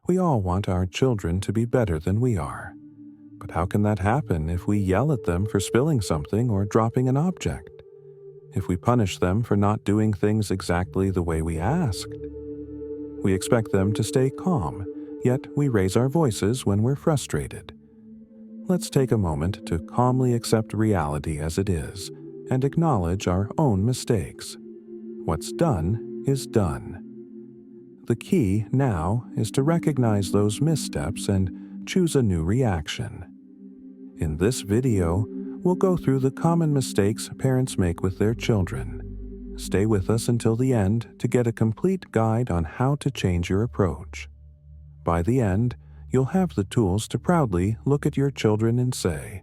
We all want our children to be better than we are. But how can that happen if we yell at them for spilling something or dropping an object? If we punish them for not doing things exactly the way we asked? We expect them to stay calm, yet we raise our voices when we're frustrated. Let's take a moment to calmly accept reality as it is and acknowledge our own mistakes. What's done is done. The key now is to recognize those missteps and choose a new reaction. In this video, we'll go through the common mistakes parents make with their children. Stay with us until the end to get a complete guide on how to change your approach. By the end, you'll have the tools to proudly look at your children and say,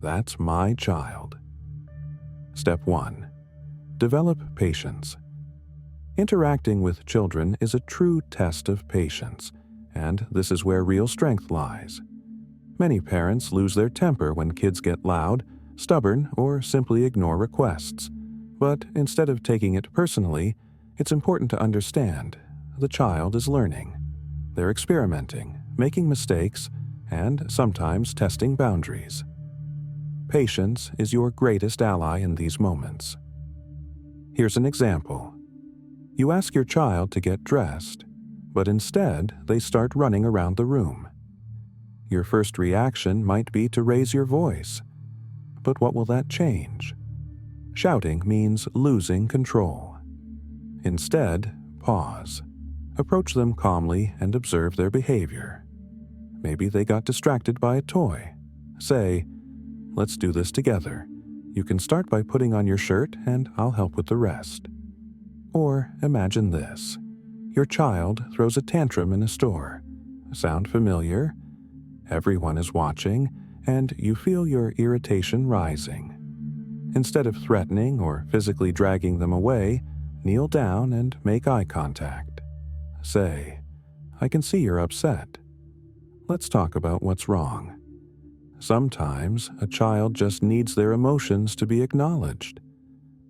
"That's my child." Step 1. Develop patience. Interacting with children is a true test of patience, and this is where real strength lies. Many parents lose their temper when kids get loud, stubborn, or simply ignore requests. But instead of taking it personally, it's important to understand the child is learning. They're experimenting, making mistakes, and sometimes testing boundaries. Patience is your greatest ally in these moments. Here's an example. You ask your child to get dressed, but instead they start running around the room. Your first reaction might be to raise your voice. But what will that change? Shouting means losing control. Instead, pause. Approach them calmly and observe their behavior. Maybe they got distracted by a toy. Say, "Let's do this together. You can start by putting on your shirt and I'll help with the rest." Or imagine this. Your child throws a tantrum in a store. Sound familiar? Everyone is watching, and you feel your irritation rising. Instead of threatening or physically dragging them away, kneel down and make eye contact. Say, "I can see you're upset. Let's talk about what's wrong." Sometimes a child just needs their emotions to be acknowledged.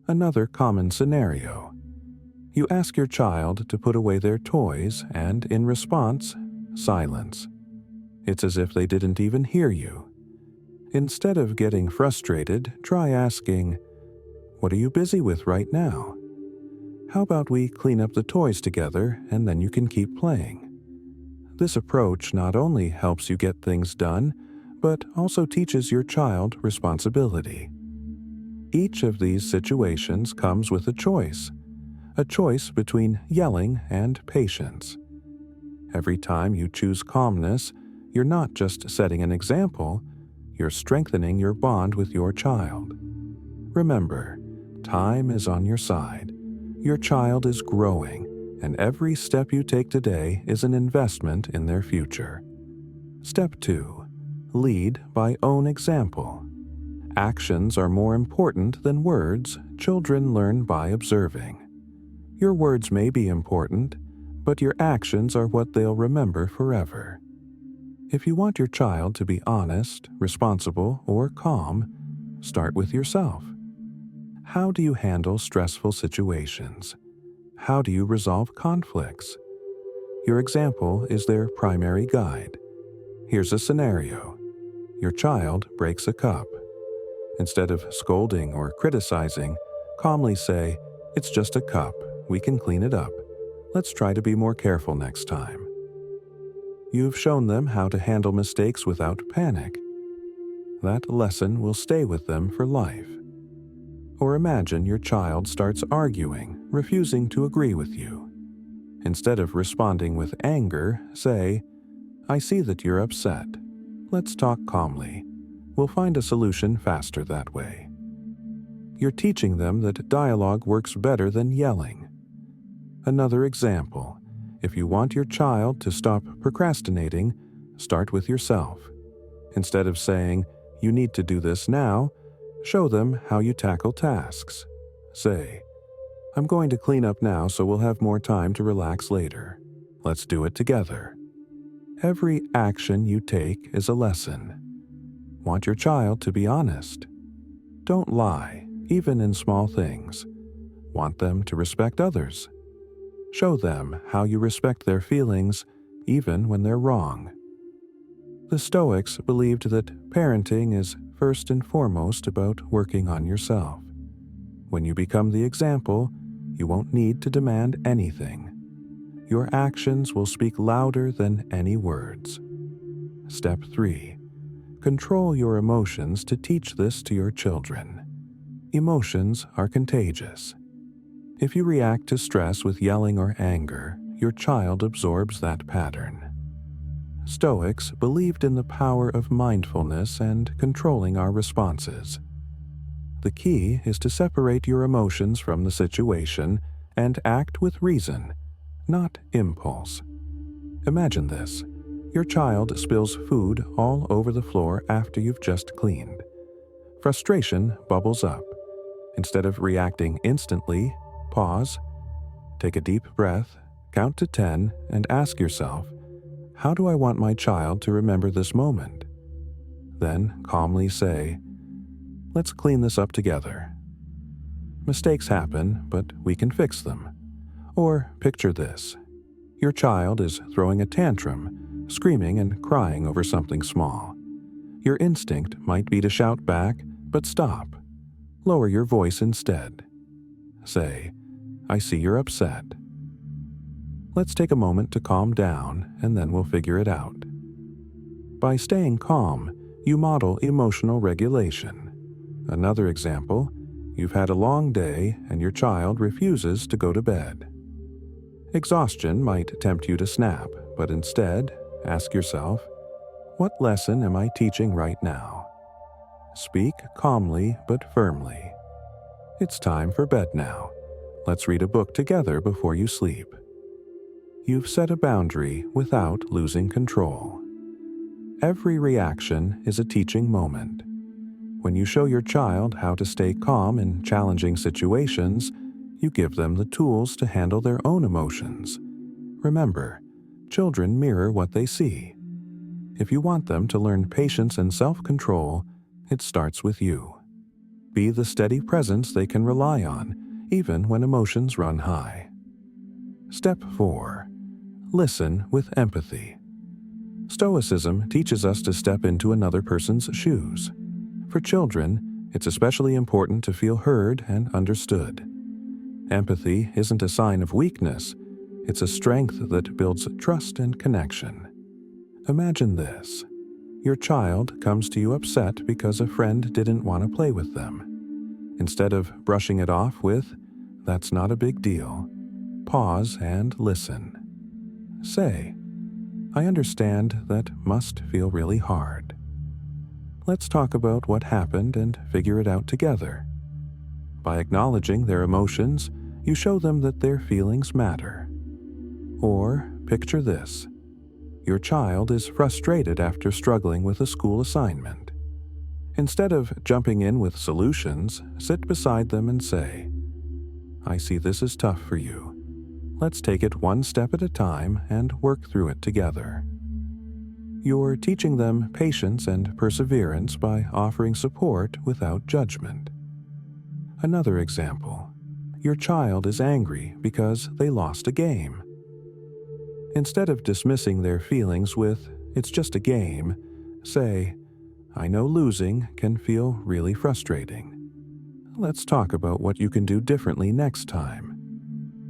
Another common scenario. You ask your child to put away their toys, and in response, silence. It's as if they didn't even hear you. Instead of getting frustrated, try asking, "What are you busy with right now? How about we clean up the toys together and then you can keep playing?" This approach not only helps you get things done, but also teaches your child responsibility. Each of these situations comes with a choice between yelling and patience. Every time you choose calmness, you're not just setting an example, you're strengthening your bond with your child. Remember, time is on your side. Your child is growing, and every step you take today is an investment in their future. Step 2. Lead by own example. Actions are more important than words. Children learn by observing. Your words may be important, but your actions are what they'll remember forever. If you want your child to be honest, responsible, or calm, start with yourself. How do you handle stressful situations? How do you resolve conflicts? Your example is their primary guide. Here's a scenario. Your child breaks a cup. Instead of scolding or criticizing, calmly say, "It's just a cup. We can clean it up. Let's try to be more careful next time." You've shown them how to handle mistakes without panic. That lesson will stay with them for life. Or imagine your child starts arguing, refusing to agree with you. Instead of responding with anger, say, "I see that you're upset. Let's talk calmly. We'll find a solution faster that way." You're teaching them that dialogue works better than yelling. Another example. If you want your child to stop procrastinating, start with yourself. Instead of saying, "You need to do this now," show them how you tackle tasks. Say, "I'm going to clean up now so we'll have more time to relax later. Let's do it together." Every action you take is a lesson. Want your child to be honest. Don't lie, even in small things. Want them to respect others. Show them how you respect their feelings, even when they're wrong. The Stoics believed that parenting is first and foremost about working on yourself. When you become the example, you won't need to demand anything. Your actions will speak louder than any words. Step 3. Control your emotions to teach this to your children. Emotions are contagious. If you react to stress with yelling or anger, your child absorbs that pattern. Stoics believed in the power of mindfulness and controlling our responses. The key is to separate your emotions from the situation and act with reason, not impulse. Imagine this. Your child spills food all over the floor after you've just cleaned. Frustration bubbles up. Instead of reacting instantly, pause, take a deep breath, count to 10, and ask yourself, how do I want my child to remember this moment? Then calmly say, let's clean this up together. Mistakes happen, but we can fix them. Or picture this. Your child is throwing a tantrum, screaming and crying over something small. Your instinct might be to shout back, but stop. Lower your voice instead. Say, I see you're upset. Let's take a moment to calm down, and then we'll figure it out. By staying calm, you model emotional regulation. Another example, you've had a long day and your child refuses to go to bed. Exhaustion might tempt you to snap, but instead, ask yourself, what lesson am I teaching right now? Speak calmly but firmly. It's time for bed now. Let's read a book together before you sleep. You've set a boundary without losing control. Every reaction is a teaching moment. When you show your child how to stay calm in challenging situations, you give them the tools to handle their own emotions. Remember, children mirror what they see. If you want them to learn patience and self-control, it starts with you. Be the steady presence they can rely on, even when emotions run high. Step 4. Listen with empathy. Stoicism teaches us to step into another person's shoes. For children, it's especially important to feel heard and understood. Empathy isn't a sign of weakness, it's a strength that builds trust and connection. Imagine this. Your child comes to you upset because a friend didn't want to play with them. Instead of brushing it off with, "That's not a big deal," pause and listen. Say, "I understand that must feel really hard. Let's talk about what happened and figure it out together." By acknowledging their emotions, you show them that their feelings matter. Or picture this. Your child is frustrated after struggling with a school assignment. Instead of jumping in with solutions, sit beside them and say, "I see this is tough for you. Let's take it one step at a time and work through it together." You're teaching them patience and perseverance by offering support without judgment. Another example. Your child is angry because they lost a game. Instead of dismissing their feelings with, "It's just a game," say, "I know losing can feel really frustrating. Let's talk about what you can do differently next time."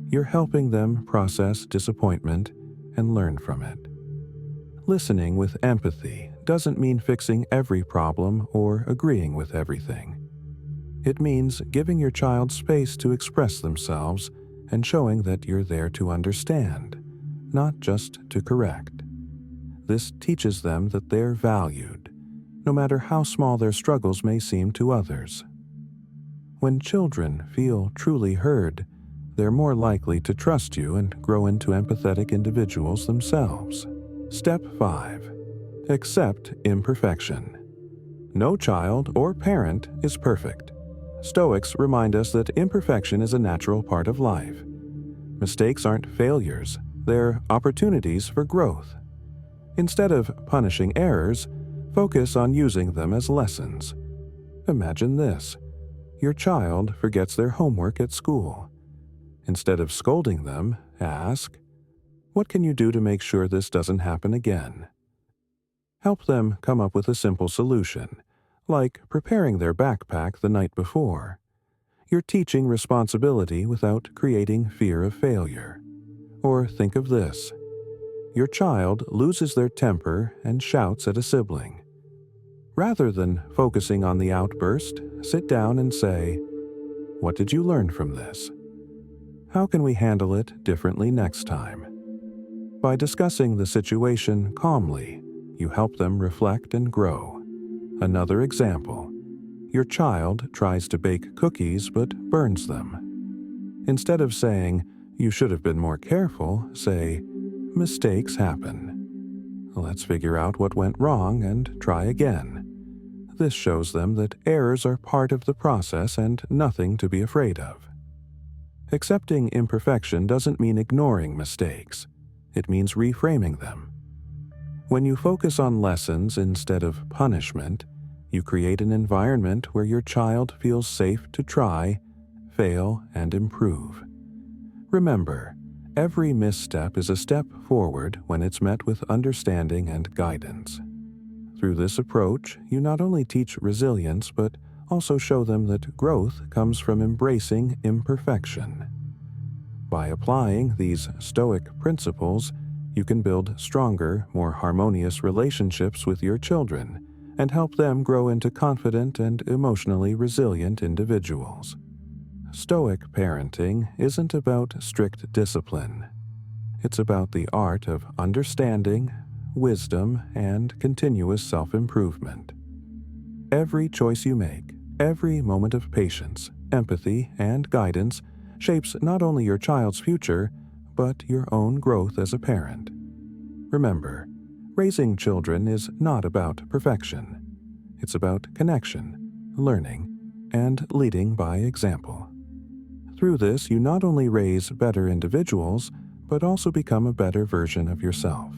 You're helping them process disappointment and learn from it. Listening with empathy doesn't mean fixing every problem or agreeing with everything. It means giving your child space to express themselves and showing that you're there to understand, not just to correct. This teaches them that they're valued, no matter how small their struggles may seem to others. When children feel truly heard, they're more likely to trust you and grow into empathetic individuals themselves. Step 5. Accept imperfection. No child or parent is perfect. Stoics remind us that imperfection is a natural part of life. Mistakes aren't failures, they're opportunities for growth. Instead of punishing errors, focus on using them as lessons. Imagine this. Your child forgets their homework at school. Instead of scolding them, ask, What can you do to make sure this doesn't happen again? Help them come up with a simple solution, like preparing their backpack the night before. You're teaching responsibility without creating fear of failure. Or think of this. Your child loses their temper and shouts at a sibling. Rather than focusing on the outburst, sit down and say, "What did you learn from this? How can we handle it differently next time?" By discussing the situation calmly, you help them reflect and grow. Another example. Your child tries to bake cookies but burns them. Instead of saying, "You should have been more careful," say, "Mistakes happen. Let's figure out what went wrong and try again." This shows them that errors are part of the process and nothing to be afraid of. Accepting imperfection doesn't mean ignoring mistakes. It means reframing them. When you focus on lessons instead of punishment, you create an environment where your child feels safe to try, fail, and improve. Remember, every misstep is a step forward when it's met with understanding and guidance. Through this approach, you not only teach resilience but also show them that growth comes from embracing imperfection. By applying these Stoic principles, you can build stronger, more harmonious relationships with your children and help them grow into confident and emotionally resilient individuals. Stoic parenting isn't about strict discipline. It's about the art of understanding, wisdom, and continuous self-improvement. Every choice you make, every moment of patience, empathy, and guidance shapes not only your child's future, but your own growth as a parent. Remember, raising children is not about perfection. It's about connection, learning, and leading by example. Through this, you not only raise better individuals, but also become a better version of yourself.